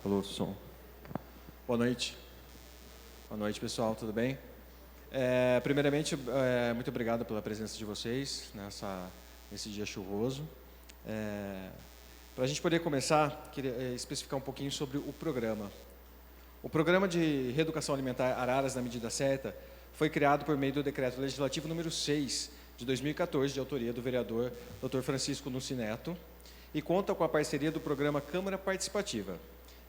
Alô, som. Boa noite. Boa noite, pessoal, tudo bem? Primeiramente, muito obrigado pela presença de vocês nesse dia chuvoso. Para a gente poder começar, queria especificar um pouquinho sobre o programa. O Programa de Reeducação Alimentar Araras na Medida Certa foi criado por meio do Decreto Legislativo número 6, de 2014, de autoria do vereador Dr. Francisco Nussi Neto, e conta com a parceria do programa Câmara Participativa,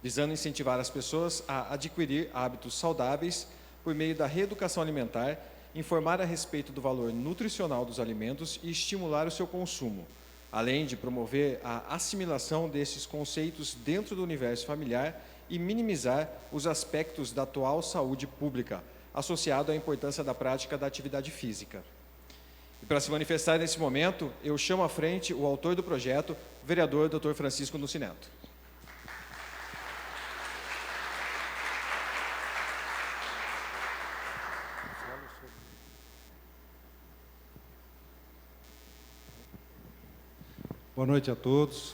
visando incentivar as pessoas a adquirir hábitos saudáveis por meio da reeducação alimentar, informar a respeito do valor nutricional dos alimentos e estimular o seu consumo, além de promover a assimilação desses conceitos dentro do universo familiar e minimizar os aspectos da atual saúde pública, associado à importância da prática da atividade física. E para se manifestar nesse momento, eu chamo à frente o autor do projeto, o vereador Dr. Francisco Nussi Neto. Boa noite a todos.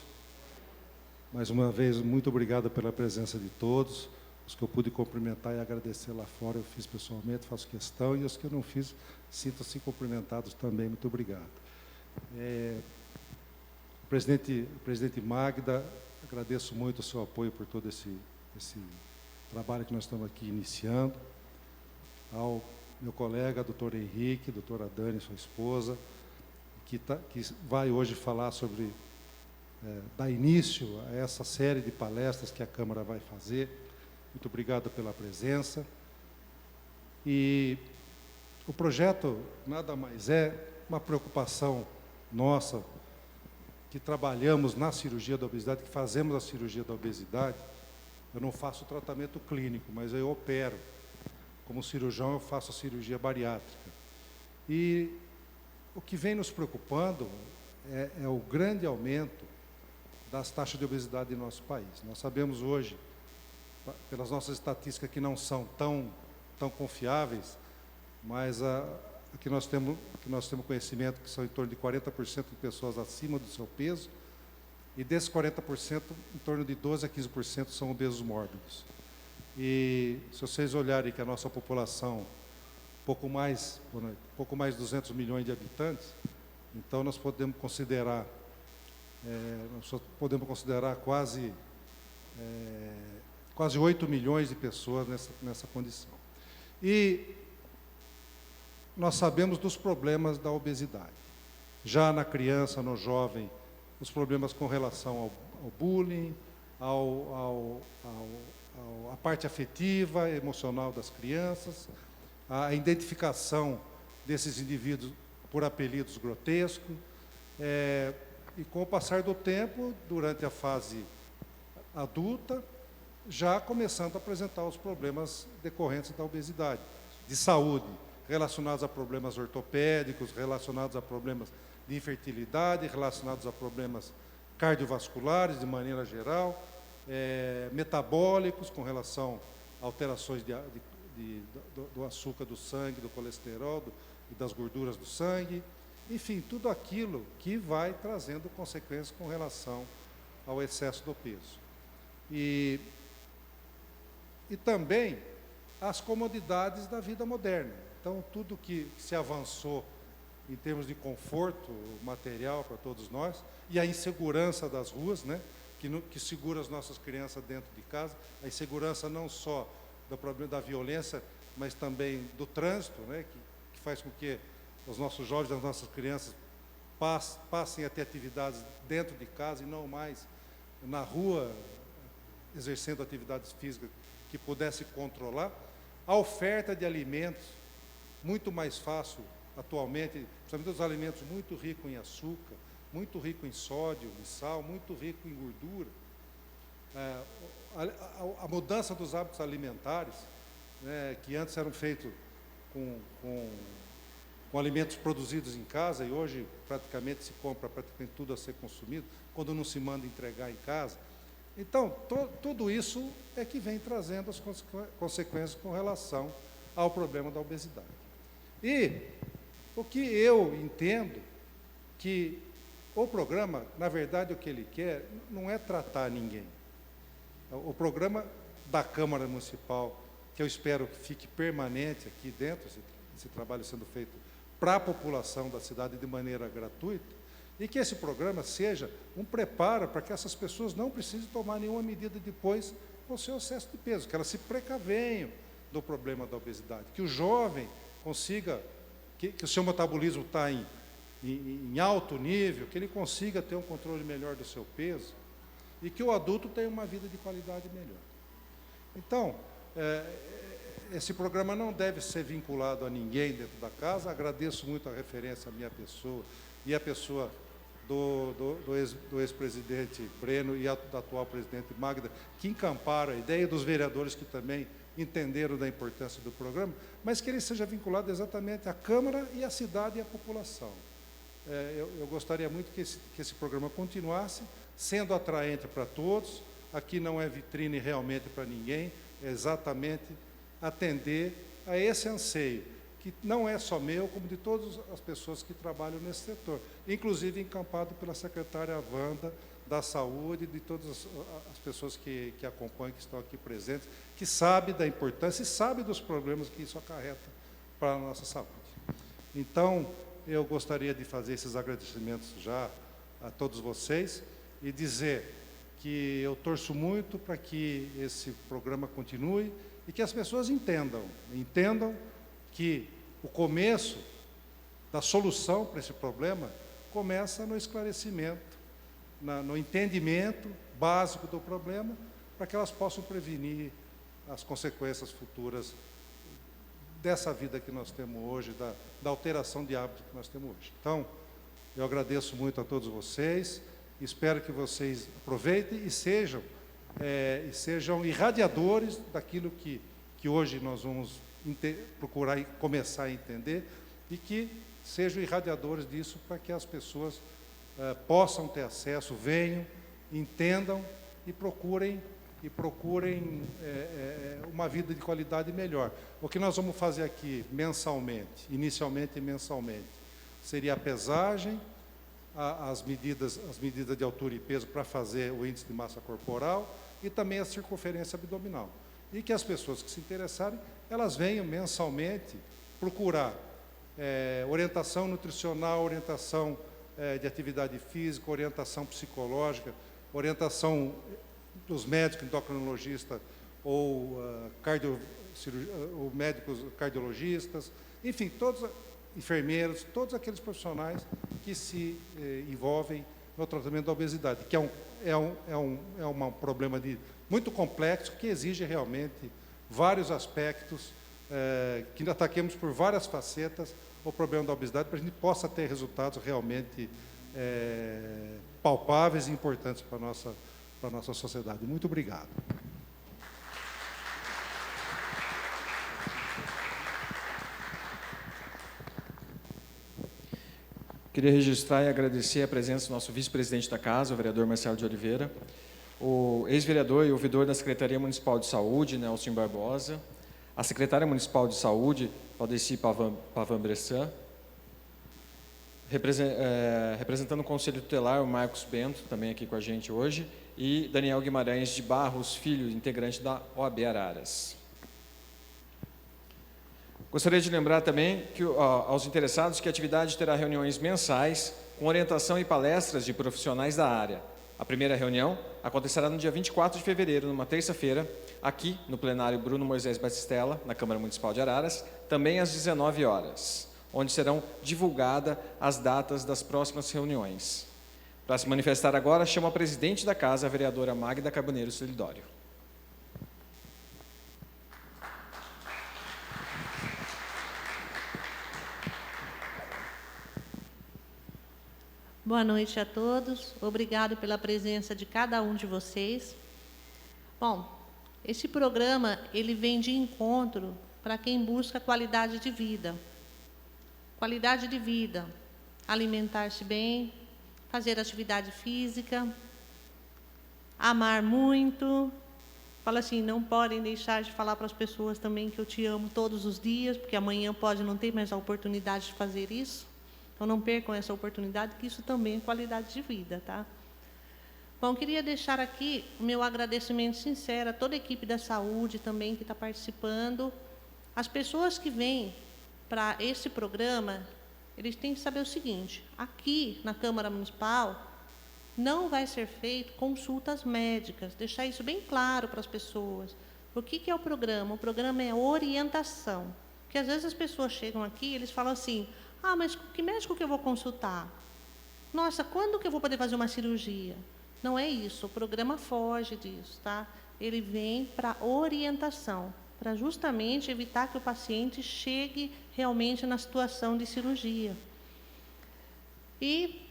Mais uma vez, muito obrigado pela presença de todos. Os que eu pude cumprimentar e agradecer lá fora, eu fiz pessoalmente, faço questão, e os que eu não fiz, sintam-se cumprimentados também. Muito obrigado. Presidente Magda, agradeço muito o seu apoio por todo esse trabalho que nós estamos aqui iniciando. Ao meu colega, doutor Henrique, doutora Dani, sua esposa, que vai hoje falar sobre, dar início a essa série de palestras que a Câmara vai fazer. Muito obrigado pela presença. E o projeto nada mais é uma preocupação nossa, que trabalhamos na cirurgia da obesidade, que fazemos a cirurgia da obesidade. Eu não faço tratamento clínico, mas eu opero. Como cirurgião, eu faço a cirurgia bariátrica. E o que vem nos preocupando é o grande aumento das taxas de obesidade em nosso país. Nós sabemos hoje, pelas nossas estatísticas, que não são tão confiáveis, mas que nós temos conhecimento que são em torno de 40% de pessoas acima do seu peso, e desses 40%, em torno de 12% a 15% são obesos mórbidos. E se vocês olharem que a nossa população, pouco mais de 200 milhões de habitantes, então nós podemos considerar quase 8 milhões de pessoas nessa condição. E nós sabemos dos problemas da obesidade. Já na criança, no jovem, os problemas com relação ao bullying, a parte afetiva, emocional das crianças, a identificação desses indivíduos por apelidos grotescos, e com o passar do tempo, durante a fase adulta, já começando a apresentar os problemas decorrentes da obesidade, de saúde, relacionados a problemas ortopédicos, relacionados a problemas de infertilidade, relacionados a problemas cardiovasculares, de maneira geral, metabólicos, com relação a alterações do açúcar do sangue, do colesterol e das gorduras do sangue, enfim, tudo aquilo que vai trazendo consequências com relação ao excesso do peso. E também as comodidades da vida moderna. Então, tudo que se avançou em termos de conforto material para todos nós, e a insegurança das ruas, né, que segura as nossas crianças dentro de casa, a insegurança não só do problema da violência, mas também do trânsito, né, que faz com que os nossos jovens, as nossas crianças passem a ter atividades dentro de casa e não mais na rua, exercendo atividades físicas que pudesse controlar. A oferta de alimentos, muito mais fácil atualmente, principalmente os alimentos muito ricos em açúcar, muito rico em sódio, em sal, muito rico em gordura. A mudança dos hábitos alimentares, né, que antes eram feitos com alimentos produzidos em casa, e hoje praticamente se compra praticamente tudo a ser consumido, quando não se manda entregar em casa. Então, tudo isso é que vem trazendo as consequências com relação ao problema da obesidade. E o que eu entendo que o programa, na verdade, o que ele quer não é tratar ninguém. O programa da Câmara Municipal, que eu espero que fique permanente aqui dentro, esse trabalho sendo feito para a população da cidade de maneira gratuita, e que esse programa seja um preparo para que essas pessoas não precisem tomar nenhuma medida depois com o seu excesso de peso, que elas se precavenham do problema da obesidade, que o jovem consiga, que o seu metabolismo está em alto nível, que ele consiga ter um controle melhor do seu peso, e que o adulto tenha uma vida de qualidade melhor. Então, esse programa não deve ser vinculado a ninguém dentro da casa. Agradeço muito a referência à minha pessoa e a pessoa do ex-presidente Breno e da atual presidente Magda, que encamparam a ideia, dos vereadores que também entenderam da importância do programa, mas que ele seja vinculado exatamente à Câmara e à cidade e à população. Eu gostaria muito que esse programa continuasse, sendo atraente para todos. Aqui não é vitrine realmente para ninguém, é exatamente atender a esse anseio, que não é só meu, como de todas as pessoas que trabalham nesse setor, inclusive encampado pela secretária Wanda da Saúde, de todas as pessoas que acompanham, que estão aqui presentes, que sabem da importância e sabem dos problemas que isso acarreta para a nossa saúde. Então, eu gostaria de fazer esses agradecimentos já a todos vocês e dizer que eu torço muito para que esse programa continue e que as pessoas entendam que o começo da solução para esse problema começa no esclarecimento, no entendimento básico do problema, para que elas possam prevenir as consequências futuras dessa vida que nós temos hoje, da alteração de hábito que nós temos hoje. Então, eu agradeço muito a todos vocês, espero que vocês aproveitem e sejam irradiadores daquilo que hoje nós vamos procurar e começar a entender, e que sejam irradiadores disso para que as pessoas possam ter acesso, venham, entendam e procurem uma vida de qualidade melhor. O que nós vamos fazer aqui inicialmente mensalmente, seria a pesagem, as medidas de altura e peso para fazer o índice de massa corporal e também a circunferência abdominal. E que as pessoas que se interessarem, elas venham mensalmente procurar orientação nutricional, orientação de atividade física, orientação psicológica, orientação dos médicos endocrinologistas ou médicos cardiologistas, enfim, todos enfermeiros, todos aqueles profissionais que se envolvem no tratamento da obesidade, que é um problema muito complexo, que exige realmente vários aspectos, que ataquemos por várias facetas o problema da obesidade, para que a gente possa ter resultados realmente palpáveis e importantes para a nossa sociedade. Muito obrigado. Queria registrar e agradecer a presença do nosso vice-presidente da Casa, o vereador Marcelo de Oliveira, o ex-vereador e ouvidor da Secretaria Municipal de Saúde, Nelson Barbosa, a secretária municipal de Saúde, Valdeci Pavan Bressan, representando o Conselho Tutelar, o Marcos Bento, também aqui com a gente hoje, e Daniel Guimarães de Barros Filho, integrante da OAB Araras. Gostaria de lembrar também aos interessados que a atividade terá reuniões mensais com orientação e palestras de profissionais da área. A primeira reunião acontecerá no dia 24 de fevereiro, numa terça-feira, aqui no plenário Bruno Moisés Batistella, na Câmara Municipal de Araras, também às 19 horas, onde serão divulgadas as datas das próximas reuniões. Para se manifestar agora, chamo a presidente da Casa, a vereadora Magda Carboneiro Solidório. Boa noite a todos. Obrigado pela presença de cada um de vocês. Bom, esse programa ele vem de encontro para quem busca qualidade de vida. Qualidade de vida, alimentar-se bem, fazer atividade física, amar muito. Fala assim, não podem deixar de falar para as pessoas também que eu te amo todos os dias, porque amanhã pode não ter mais a oportunidade de fazer isso. Então, não percam essa oportunidade, que isso também é qualidade de vida, tá? Bom, queria deixar aqui o meu agradecimento sincero a toda a equipe da saúde também que está participando. As pessoas que vêm para esse programa, eles têm que saber o seguinte: aqui na Câmara Municipal não vai ser feito consultas médicas, deixar isso bem claro para as pessoas. O que é o programa? O programa é orientação. Porque às vezes as pessoas chegam aqui e eles falam assim: ah, mas que médico que eu vou consultar? Nossa, quando que eu vou poder fazer uma cirurgia? Não é isso, o programa foge disso, tá? Ele vem para orientação, para justamente evitar que o paciente chegue realmente na situação de cirurgia. E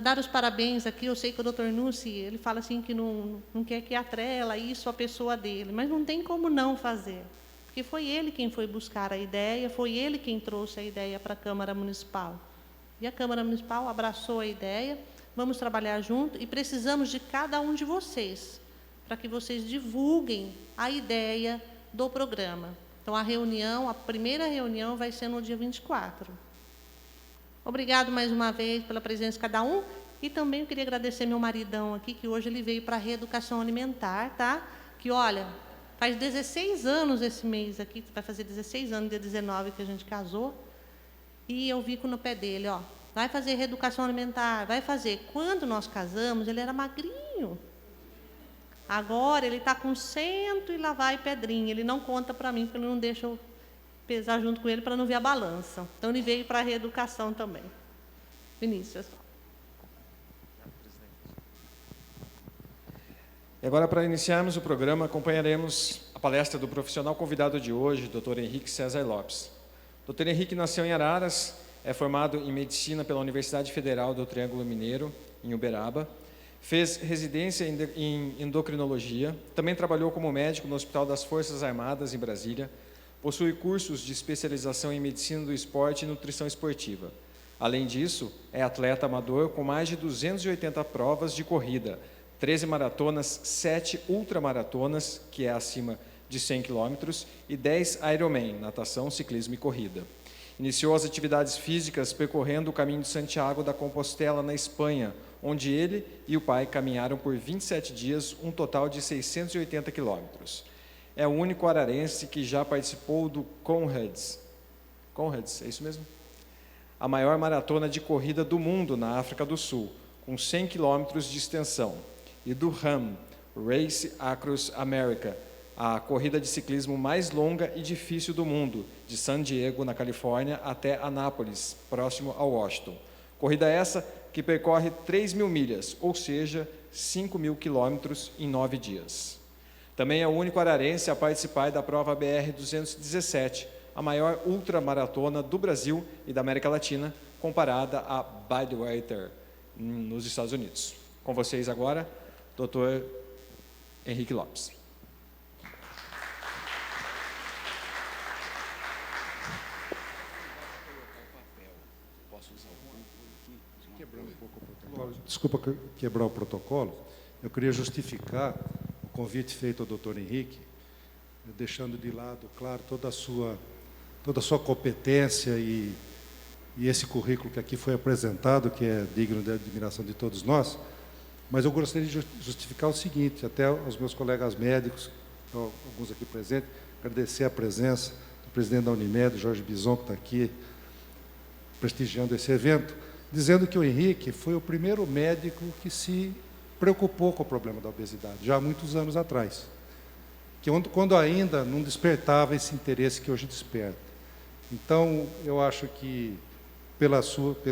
dar os parabéns aqui, eu sei que o Dr. Nussi, ele fala assim que não quer que atrela isso à pessoa dele, mas não tem como não fazer, porque foi ele quem foi buscar a ideia, foi ele quem trouxe a ideia para a Câmara Municipal. E a Câmara Municipal abraçou a ideia, vamos trabalhar junto e precisamos de cada um de vocês, para que vocês divulguem a ideia do programa. Então, a primeira reunião vai ser no dia 24. Obrigado mais uma vez pela presença de cada um. E também eu queria agradecer meu maridão aqui, que hoje ele veio para a reeducação alimentar, tá? Que, olha, faz 16 anos esse mês aqui, vai fazer 16 anos, dia 19 que a gente casou. E eu vi no pé dele, ó, vai fazer reeducação alimentar, vai fazer. Quando nós casamos, ele era magrinho. Agora ele está com 100 e lá vai pedrinha. Ele não conta para mim, porque ele não deixa eu pesar junto com ele para não ver a balança. Então, ele veio para a reeducação também. Vinícius. E agora, para iniciarmos o programa, acompanharemos a palestra do profissional convidado de hoje, Dr. Henrique César Lopes. Dr. Henrique nasceu em Araras, é formado em Medicina pela Universidade Federal do Triângulo Mineiro, em Uberaba, fez residência em endocrinologia, também trabalhou como médico no Hospital das Forças Armadas, em Brasília, possui cursos de especialização em Medicina do Esporte e Nutrição Esportiva. Além disso, é atleta amador com mais de 280 provas de corrida, 13 maratonas, 7 ultramaratonas, que é acima de 100 km, e 10 Ironman, natação, ciclismo e corrida. Iniciou as atividades físicas percorrendo o caminho de Santiago da Compostela, na Espanha, onde ele e o pai caminharam por 27 dias, um total de 680 quilômetros. É o único ararense que já participou do Conrads. Conrads, é isso mesmo? A maior maratona de corrida do mundo na África do Sul, com 100 quilômetros de extensão, e do RAM, Race Across America, a corrida de ciclismo mais longa e difícil do mundo, de San Diego, na Califórnia, até Anápolis, próximo a Washington. Corrida essa que percorre 3.000 milhas, ou seja, 5.000 quilômetros em 9 dias. Também é o único ararense a participar da prova BR-217, a maior ultramaratona do Brasil e da América Latina, comparada a Badwater, nos Estados Unidos. Com vocês agora, Dr. Henrique Lopes. Desculpa quebrar o protocolo, eu queria justificar o convite feito ao doutor Henrique, deixando de lado, claro, toda a sua competência e esse currículo que aqui foi apresentado, que é digno de admiração de todos nós, mas eu gostaria de justificar o seguinte, até aos meus colegas médicos, alguns aqui presentes, agradecer a presença do presidente da Unimed, Jorge Bison, que está aqui prestigiando esse evento, dizendo que o Henrique foi o primeiro médico que se preocupou com o problema da obesidade, já há muitos anos atrás, que quando ainda não despertava esse interesse que hoje desperta. Então, eu acho que, pelo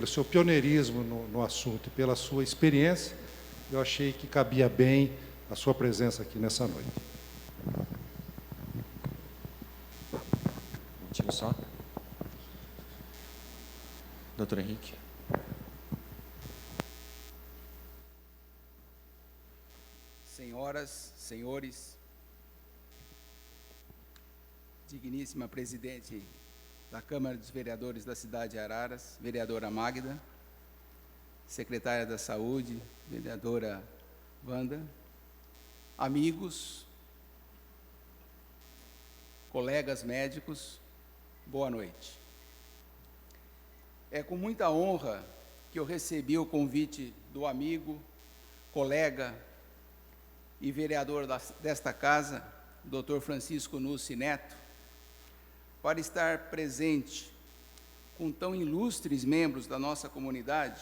seu pioneirismo no assunto e pela sua experiência, eu achei que cabia bem a sua presença aqui nessa noite. Um minutinho só. Doutor Henrique. Senhoras, senhores, digníssima presidente da Câmara dos Vereadores da cidade de Araras, vereadora Magda, secretária da Saúde, vereadora Wanda, amigos, colegas médicos, boa noite. É com muita honra que eu recebi o convite do amigo, colega e vereador desta casa, Dr. Francisco Nussi Neto, para estar presente com tão ilustres membros da nossa comunidade,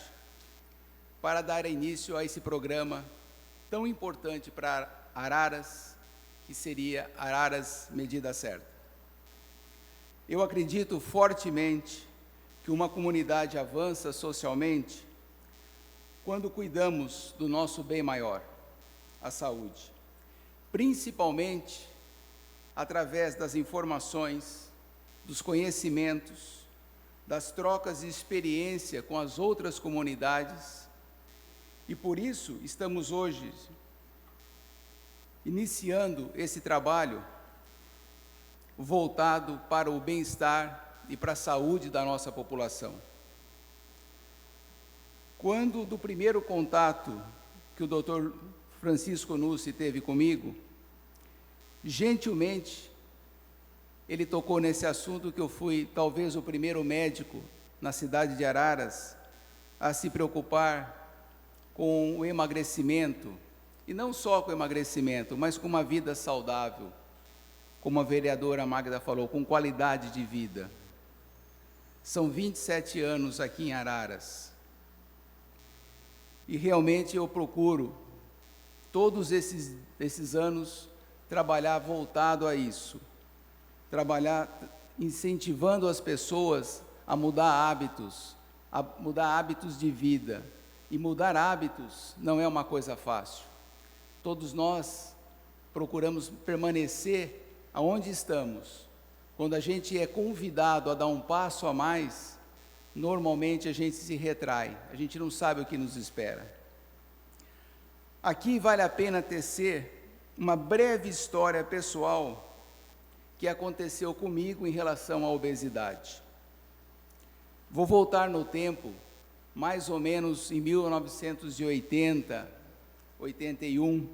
para dar início a esse programa tão importante para Araras, que seria Araras Medida Certa. Eu acredito fortemente que uma comunidade avança socialmente quando cuidamos do nosso bem maior, a saúde, principalmente através das informações, dos conhecimentos, das trocas de experiência com as outras comunidades, e por isso estamos hoje iniciando esse trabalho voltado para o bem-estar e para a saúde da nossa população. Quando do primeiro contato que o Dr. Francisco Nussi teve comigo, gentilmente, ele tocou nesse assunto que eu fui talvez o primeiro médico na cidade de Araras a se preocupar com o emagrecimento, e não só com o emagrecimento, mas com uma vida saudável, como a vereadora Magda falou, com qualidade de vida. São 27 anos aqui em Araras, e realmente eu procuro, todos esses anos, trabalhar voltado a isso, trabalhar incentivando as pessoas a mudar hábitos de vida. E mudar hábitos não é uma coisa fácil. Todos nós procuramos permanecer aonde estamos. Quando a gente é convidado a dar um passo a mais, normalmente a gente se retrai, a gente não sabe o que nos espera. Aqui vale a pena tecer uma breve história pessoal que aconteceu comigo em relação à obesidade. Vou voltar no tempo, mais ou menos em 1980, 81.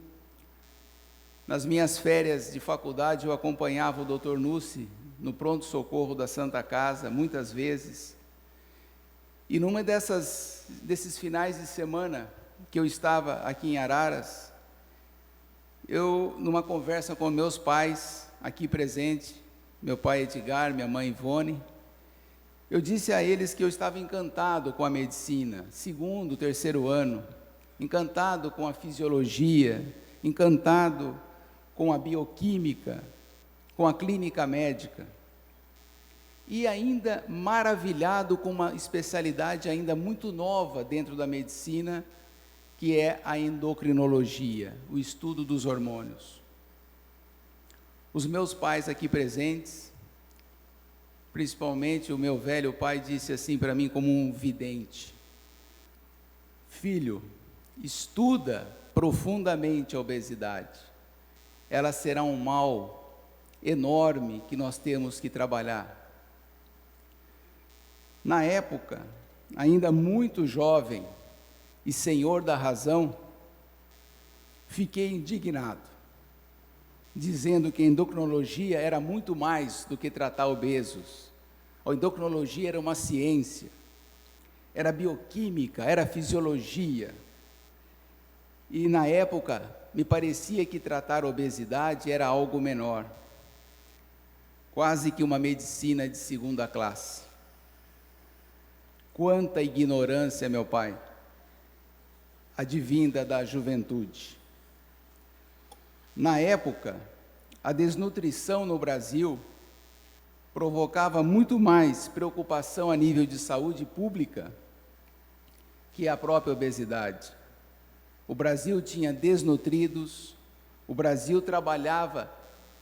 Nas minhas férias de faculdade, eu acompanhava o Dr. Nussi no pronto-socorro da Santa Casa, muitas vezes. E numa desses finais de semana que eu estava aqui em Araras, eu, numa conversa com meus pais, aqui presente, meu pai Edgar, minha mãe Ivone, eu disse a eles que eu estava encantado com a medicina, segundo, terceiro ano, encantado com a fisiologia, encantado com a bioquímica, com a clínica médica, e ainda maravilhado com uma especialidade ainda muito nova dentro da medicina, que é a endocrinologia, o estudo dos hormônios. Os meus pais aqui presentes, principalmente o meu velho pai, disse assim para mim como um vidente: filho, estuda profundamente a obesidade, ela será um mal enorme que nós temos que trabalhar. Na época, ainda muito jovem e senhor da razão, fiquei indignado, dizendo que a endocrinologia era muito mais do que tratar obesos. A endocrinologia era uma ciência, era bioquímica, era fisiologia. E na época, me parecia que tratar a obesidade era algo menor, quase que uma medicina de segunda classe. Quanta ignorância, meu pai, advinda da juventude. Na época, a desnutrição no Brasil provocava muito mais preocupação a nível de saúde pública que a própria obesidade. O Brasil tinha desnutridos, o Brasil trabalhava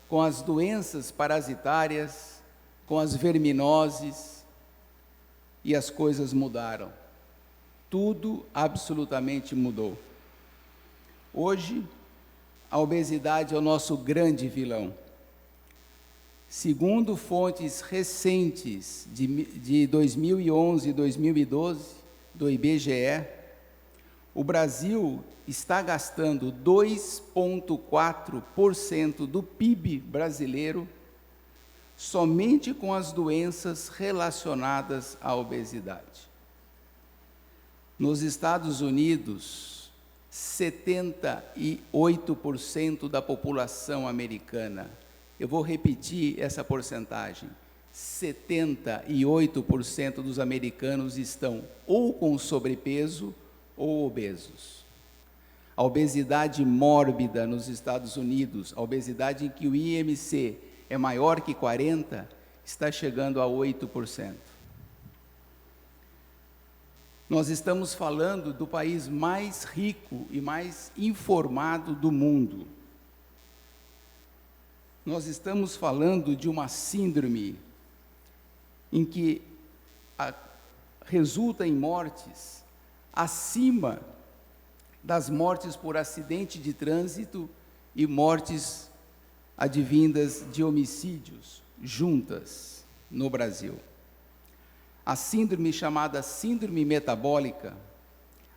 com as doenças parasitárias, com as verminoses, e as coisas mudaram. Tudo absolutamente mudou. Hoje, a obesidade é o nosso grande vilão. Segundo fontes recentes de 2011 e 2012, do IBGE, o Brasil está gastando 2,4% do PIB brasileiro somente com as doenças relacionadas à obesidade. Nos Estados Unidos, 78% da população americana, eu vou repetir essa porcentagem, 78% dos americanos estão ou com sobrepeso ou obesos. A obesidade mórbida nos Estados Unidos, a obesidade em que o IMC é maior que 40, está chegando a 8%. Nós estamos falando do país mais rico e mais informado do mundo. Nós estamos falando de uma síndrome em que resulta em mortes acima das mortes por acidente de trânsito e mortes advindas de homicídios juntas no Brasil. A síndrome chamada síndrome metabólica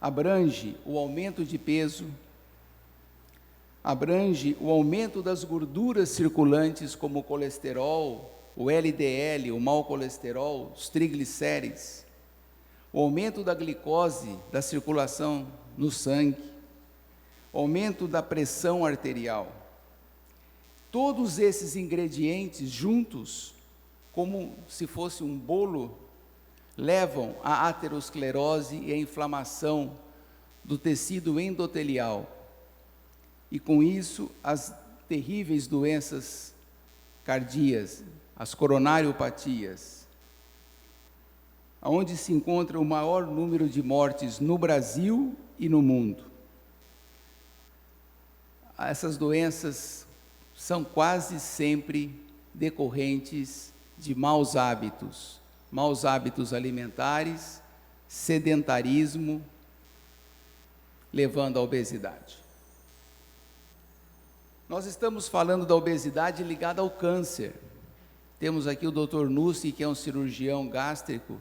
abrange o aumento de peso, abrange o aumento das gorduras circulantes como o colesterol, o LDL, o mau colesterol, os triglicérides, o aumento da glicose, da circulação no sangue, o aumento da pressão arterial. Todos esses ingredientes juntos, como se fosse um bolo, levam à aterosclerose e à inflamação do tecido endotelial. E com isso, as terríveis doenças cardíacas, as coronariopatias, onde se encontra o maior número de mortes no Brasil e no mundo. Essas doenças são quase sempre decorrentes de maus hábitos alimentares, sedentarismo, levando à obesidade. Nós estamos falando da obesidade ligada ao câncer. Temos aqui o Dr. Nussi, que é um cirurgião gástrico.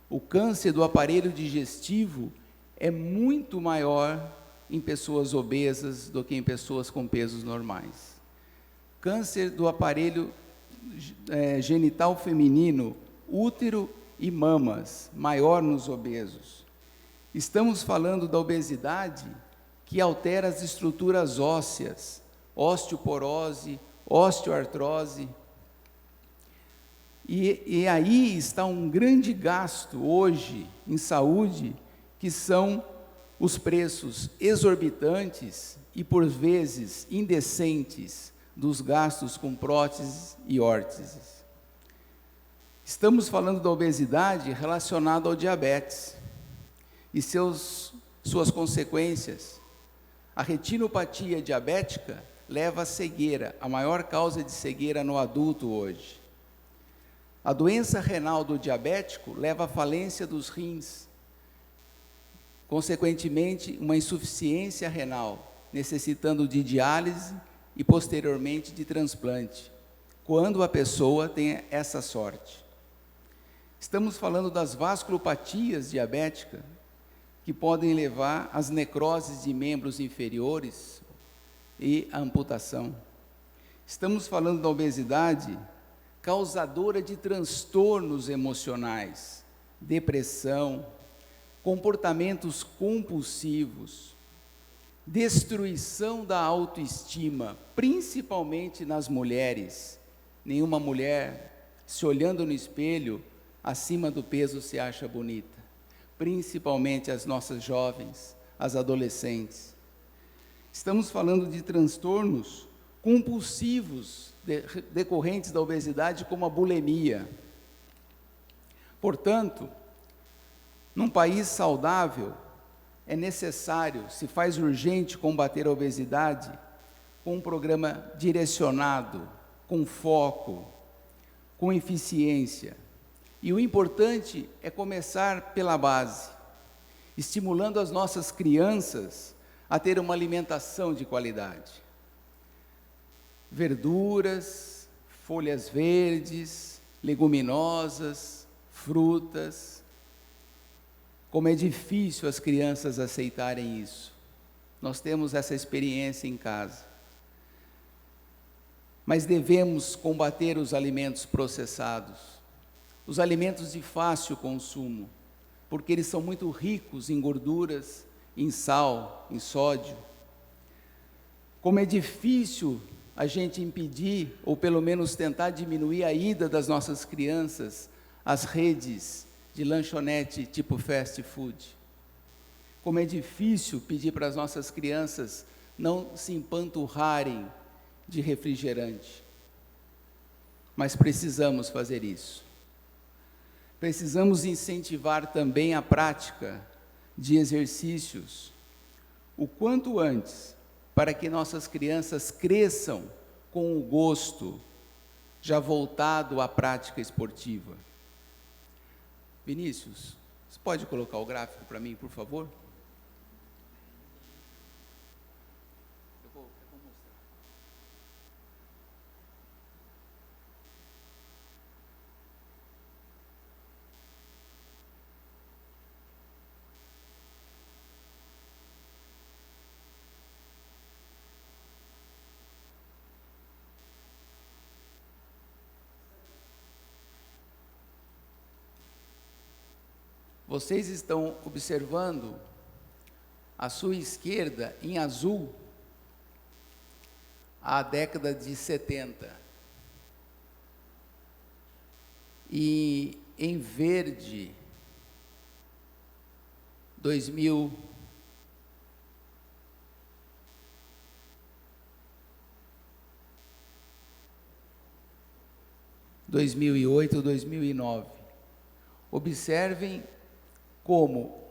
O câncer do aparelho digestivo é muito maior em pessoas obesas do que em pessoas com pesos normais. Câncer do aparelho genital feminino, útero e mamas, maior nos obesos. Estamos falando da obesidade que altera as estruturas ósseas, osteoporose, osteoartrose. E aí está um grande gasto hoje em saúde, que são os preços exorbitantes e, por vezes, indecentes dos gastos com próteses e órteses. Estamos falando da obesidade relacionada ao diabetes e suas consequências. A retinopatia diabética leva à cegueira, a maior causa de cegueira no adulto hoje. A doença renal do diabético leva à falência dos rins, consequentemente, uma insuficiência renal, necessitando de diálise e, posteriormente, de transplante, quando a pessoa tem essa sorte. Estamos falando das vasculopatias diabéticas, que podem levar às necroses de membros inferiores e à amputação. Estamos falando da obesidade causadora de transtornos emocionais, depressão, comportamentos compulsivos, destruição da autoestima, principalmente nas mulheres. Nenhuma mulher, se olhando no espelho, acima do peso se acha bonita, principalmente as nossas jovens, as adolescentes. Estamos falando de transtornos compulsivos decorrentes da obesidade, como a bulimia. Portanto, num país saudável, é necessário, se faz urgente combater a obesidade com um programa direcionado, com foco, com eficiência. E o importante é começar pela base, estimulando as nossas crianças a ter uma alimentação de qualidade. Verduras, folhas verdes, leguminosas, frutas. Como é difícil as crianças aceitarem isso. Nós temos essa experiência em casa. Mas devemos combater os alimentos processados, os alimentos de fácil consumo, porque eles são muito ricos em gorduras, em sal, em sódio. Como é difícil a gente impedir, ou pelo menos tentar diminuir a ida das nossas crianças às redes de lanchonete tipo fast food. Como é difícil pedir para as nossas crianças não se empanturrarem de refrigerante. Mas precisamos fazer isso. Precisamos incentivar também a prática de exercícios o quanto antes, para que nossas crianças cresçam com o gosto já voltado à prática esportiva. Vinícius, você pode colocar o gráfico para mim, por favor? Eu vou mostrar. Vocês estão observando à sua esquerda, em azul, a década de 70. E em verde, 2000. – 2008, 2009. Observem como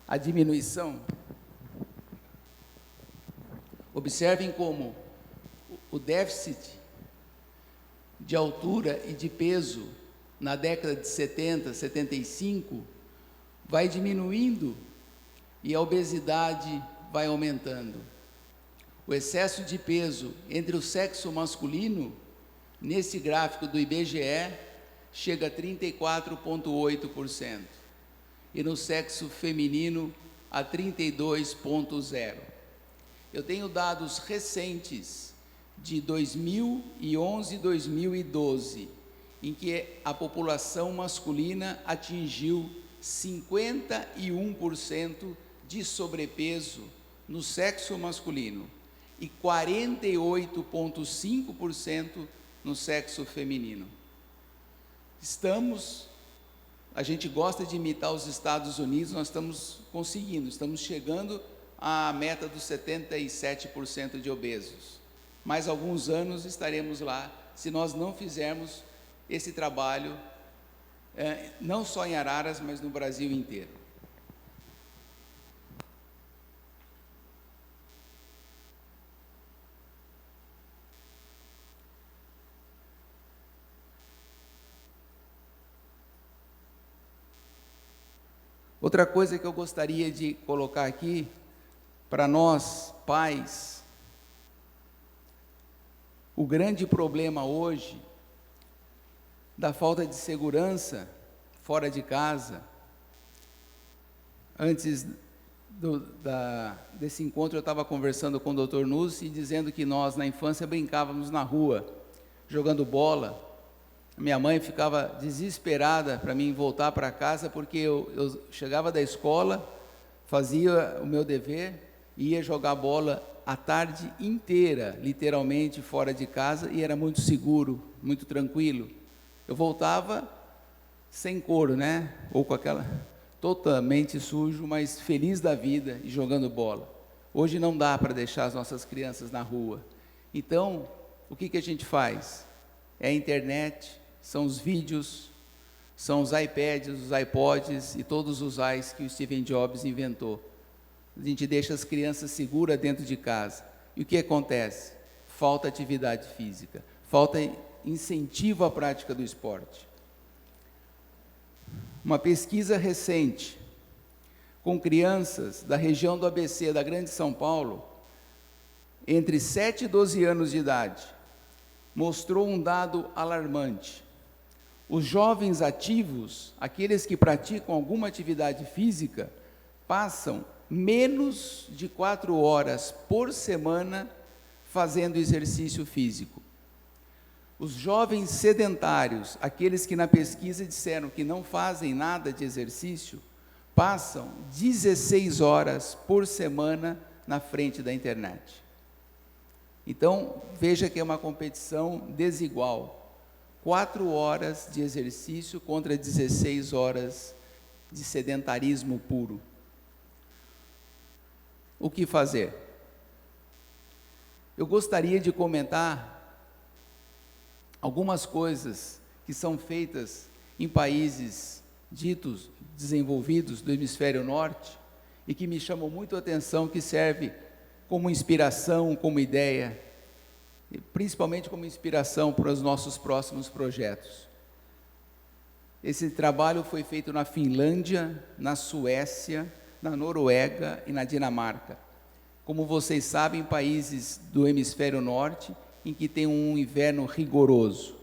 a diminuição, observem como o déficit de altura e de peso na década de 70, 75, vai diminuindo e a obesidade vai aumentando. O excesso de peso entre o sexo masculino, nesse gráfico do IBGE, chega a 34,8%. E no sexo feminino a 32,0%. Eu tenho dados recentes de 2011 e 2012, em que a população masculina atingiu 51% de sobrepeso no sexo masculino e 48,5% no sexo feminino. A gente gosta de imitar os Estados Unidos, nós estamos conseguindo, estamos chegando à meta dos 77% de obesos. Mais alguns anos estaremos lá, se nós não fizermos esse trabalho, não só em Araras, mas no Brasil inteiro. Outra coisa que eu gostaria de colocar aqui, para nós, pais, o grande problema hoje da falta de segurança fora de casa. Antes desse encontro, eu estava conversando com o Dr. Nussi, dizendo que nós, na infância, brincávamos na rua, jogando bola. Minha mãe ficava desesperada para mim voltar para casa, porque eu chegava da escola, fazia o meu dever, ia jogar bola a tarde inteira, literalmente, fora de casa, e era muito seguro, muito tranquilo. Eu voltava sem couro, né? Ou com aquela, totalmente sujo, mas feliz da vida e jogando bola. Hoje não dá para deixar as nossas crianças na rua. Então, o que a gente faz? É a internet, são os vídeos, são os iPads, os iPods e todos os Is que o Steve Jobs inventou. A gente deixa as crianças seguras dentro de casa. E o que acontece? Falta atividade física, falta incentivo à prática do esporte. Uma pesquisa recente com crianças da região do ABC, da Grande São Paulo, entre 7 e 12 anos de idade, mostrou um dado alarmante. Os jovens ativos, aqueles que praticam alguma atividade física, passam menos de 4 horas por semana fazendo exercício físico. Os jovens sedentários, aqueles que na pesquisa disseram que não fazem nada de exercício, passam 16 horas por semana na frente da internet. Então, veja que é uma competição desigual. 4 horas de exercício contra 16 horas de sedentarismo puro. O que fazer? Eu gostaria de comentar algumas coisas que são feitas em países ditos desenvolvidos do hemisfério norte e que me chamam muito a atenção, que serve como inspiração, como ideia, e principalmente como inspiração para os nossos próximos projetos. Esse trabalho foi feito na Finlândia, na Suécia, na Noruega e na Dinamarca. Como vocês sabem, países do hemisfério norte, em que tem um inverno rigoroso.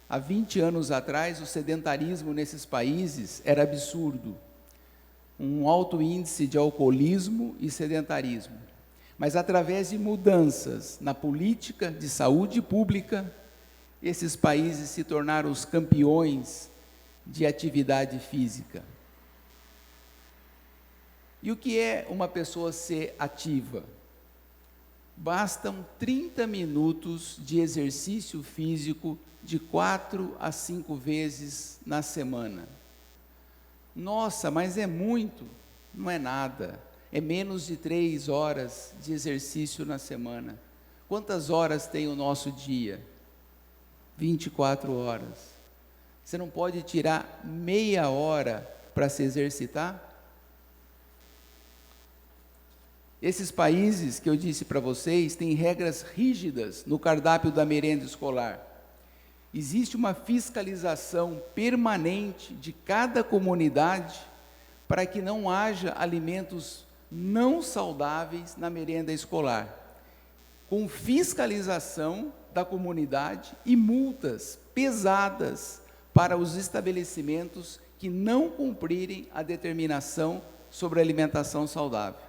Há 20 anos atrás, o sedentarismo nesses países era absurdo. Um alto índice de alcoolismo e sedentarismo. Mas através de mudanças na política de saúde pública, esses países se tornaram os campeões de atividade física. E o que é uma pessoa ser ativa? Bastam 30 minutos de exercício físico de 4 a 5 vezes na semana. Nossa, mas é muito. Não é nada. É menos de 3 horas de exercício na semana. Quantas horas tem o nosso dia? 24 horas. Você não pode tirar meia hora para se exercitar? Esses países que eu disse para vocês têm regras rígidas no cardápio da merenda escolar. Existe uma fiscalização permanente de cada comunidade para que não haja alimentos não saudáveis na merenda escolar, com fiscalização da comunidade e multas pesadas para os estabelecimentos que não cumprirem a determinação sobre alimentação saudável.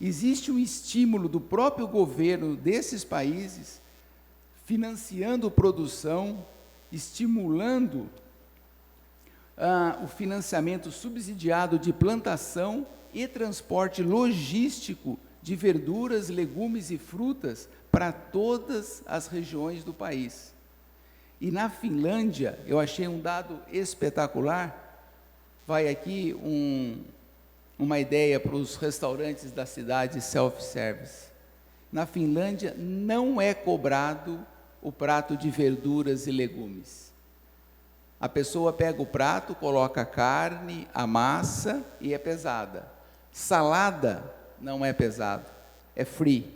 Existe um estímulo do próprio governo desses países, financiando produção, estimulando o financiamento subsidiado de plantação e transporte logístico de verduras, legumes e frutas para todas as regiões do país. E na Finlândia, eu achei um dado espetacular, vai aqui uma ideia para os restaurantes da cidade, self-service. Na Finlândia não é cobrado o prato de verduras e legumes. A pessoa pega o prato, coloca a carne, a massa e é pesada. Salada não é pesado, é free.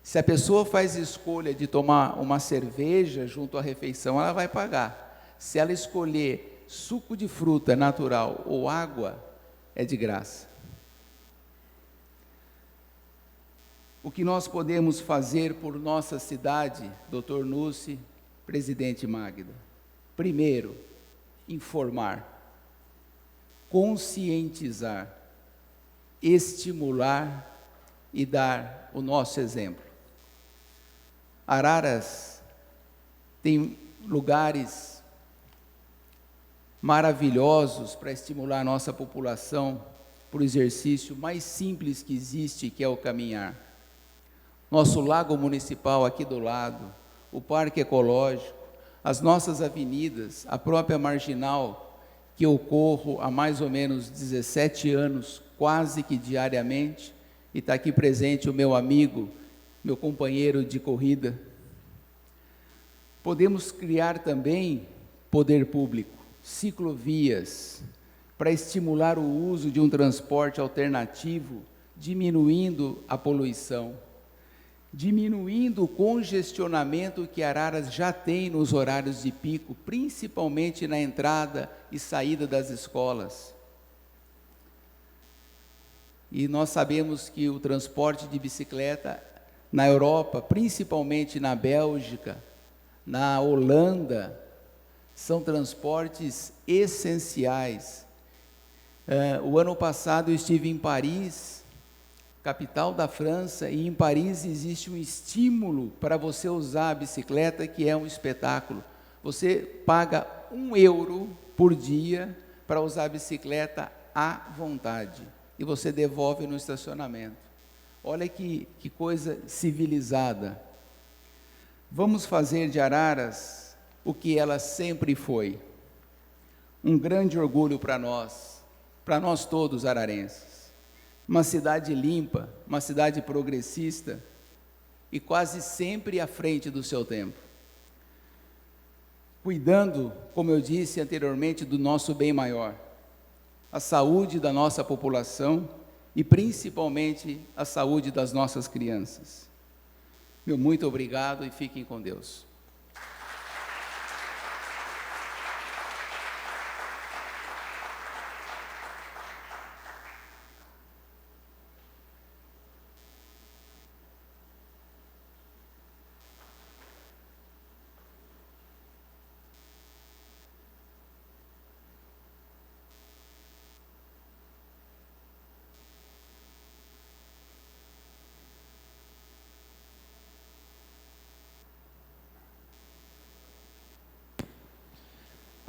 Se a pessoa faz escolha de tomar uma cerveja junto à refeição, ela vai pagar. Se ela escolher suco de fruta natural ou água, é de graça. O que nós podemos fazer por nossa cidade, Dr. Nussi, presidente Magda? Primeiro, informar, conscientizar, estimular e dar o nosso exemplo. Araras tem lugares maravilhosos para estimular a nossa população para o exercício mais simples que existe, que é o caminhar. Nosso lago municipal aqui do lado, o parque ecológico, as nossas avenidas, a própria marginal, que eu corro há mais ou menos 17 anos, quase que diariamente, e está aqui presente o meu amigo, meu companheiro de corrida. Podemos criar também poder público, ciclovias, para estimular o uso de um transporte alternativo, diminuindo a poluição, diminuindo o congestionamento que Araras já tem nos horários de pico, principalmente na entrada e saída das escolas. E nós sabemos que o transporte de bicicleta na Europa, principalmente na Bélgica, na Holanda, são transportes essenciais. O ano passado eu estive em Paris, capital da França, e em Paris existe um estímulo para você usar a bicicleta, que é um espetáculo. Você paga €1 por dia para usar a bicicleta à vontade, e você devolve no estacionamento. Olha que coisa civilizada. Vamos fazer de Araras o que ela sempre foi. Um grande orgulho para nós todos ararenses. Uma cidade limpa, uma cidade progressista e quase sempre à frente do seu tempo. Cuidando, como eu disse anteriormente, do nosso bem maior, a saúde da nossa população e principalmente a saúde das nossas crianças. Meu muito obrigado e fiquem com Deus.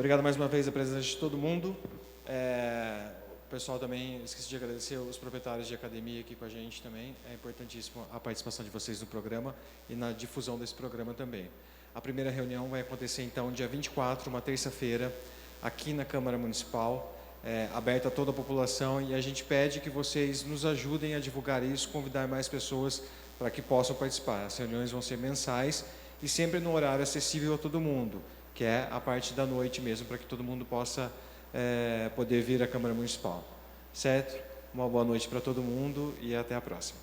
Obrigado mais uma vez a presença de todo mundo. O pessoal também, esqueci de agradecer os proprietários de academia aqui com a gente também. É importantíssimo a participação de vocês no programa e na difusão desse programa também. A primeira reunião vai acontecer então dia 24, uma terça-feira, aqui na Câmara Municipal, aberta a toda a população, e a gente pede que vocês nos ajudem a divulgar isso, convidar mais pessoas para que possam participar. As reuniões vão ser mensais e sempre no horário acessível a todo mundo, que é a parte da noite mesmo, para que todo mundo possa poder vir à Câmara Municipal. Certo? Uma boa noite para todo mundo e até a próxima.